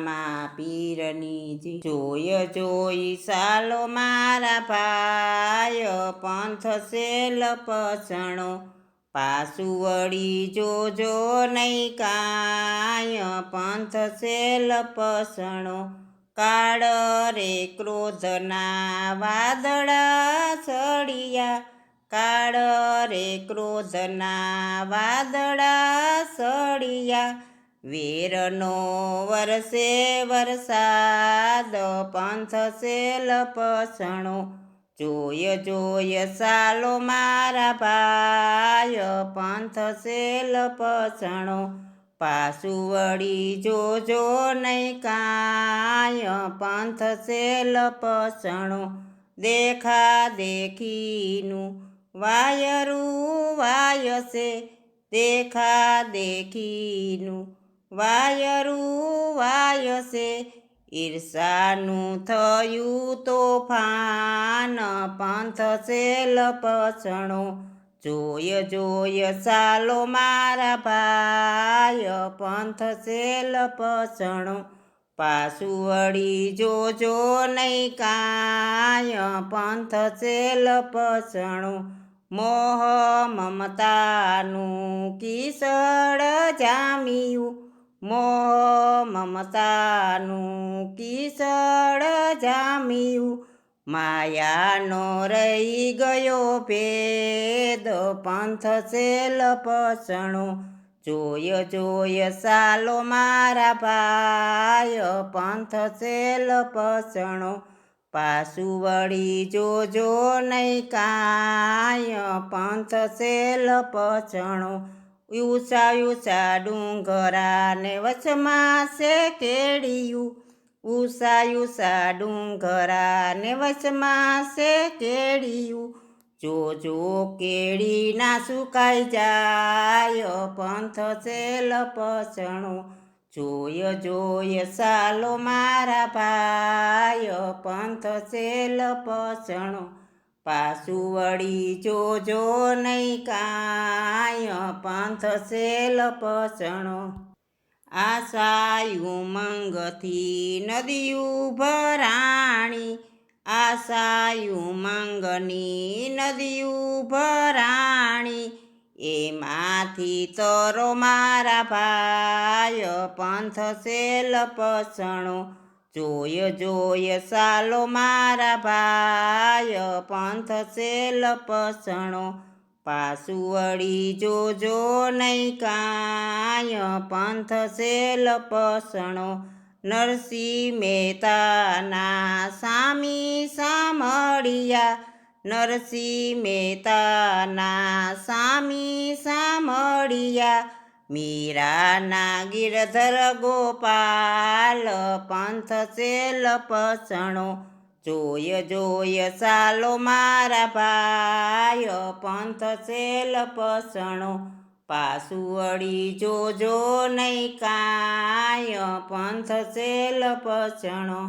રામા પીરની જોય જોઈ સાલો મારા ભાય પંથ સેલ પસણો પાછું વળી જોજો નહીં કાંય પંથ સેલ પસણો કાળ રે ક્રોધના વાદળા સળિયા કાળ રે ક્રોધના વાદળા સળિયા વેરનો વરસે વરસાદ પંથ સેલ પસણો જોય જોય સાલો મારા ભાય પંથ સેલ પસણો પાછું વળી જોજો નહીં કાંય પંથ સેલ પસણો દેખા દેખીનું વાયરું વાયસે દેખા દેખીનું વાયરું વાયસે ઈર્ષાનું થયું તોફાન પંથ સેલ પસણો જોય જોય સાલો મારા ભાય પંથ સેલ પસણો પાછું વળી જોજો નહીં કાંય પંથ સેલ પસણો મોહ મમતાનું કિસળ જામ્યું મોહ મમતાનું કિસળ જામ્યું માયાનો રહી ગયો ભેદ પંથ સેલ પસણો જોય જોય સાલો મારા ભાય પંથ સેલ પસણો પાછું વળી જોજો નહીં કાંય પંથ સેલ પસણો ઊંચા ઊંચા ડુંગરાને વચમાં છે કેડિયું ઊંચા ઊંચા ડુંગરાને વચમાં છે કેડિયું જોજો કેડી ના સુકાઈ જાય પંથ સેલ પસણો જોય જોય સાલો મારા ભાય પંથ સેલ પસણો પાછું વળી જોજો નહીં કાંય પંથ સેલ પસણો આશાયું મંગથી નદીયું ભરાણી આશાયું મંગની નદીયું ભરાણી એમાંથી તરો મારા ભાય પંથ સેલ પસણો જોય જોય સાલો મારા ભાય પંથ સેલ પસણો પાછું વળી જોજો નહીં કાંય પંથ સેલ પસણો નરસિંહ મહેતાના સામી સામળિયા નરસિંહ મહેતાના સામી સામળિયા મીરાના ગિરધર ગોપાલ પંથ સેલ પસણો જોય જોય સાલો મારા ભાય પંથ સેલ પસણો પાછું વળી જોજો નહીં કાંય પંથ સેલ પસણો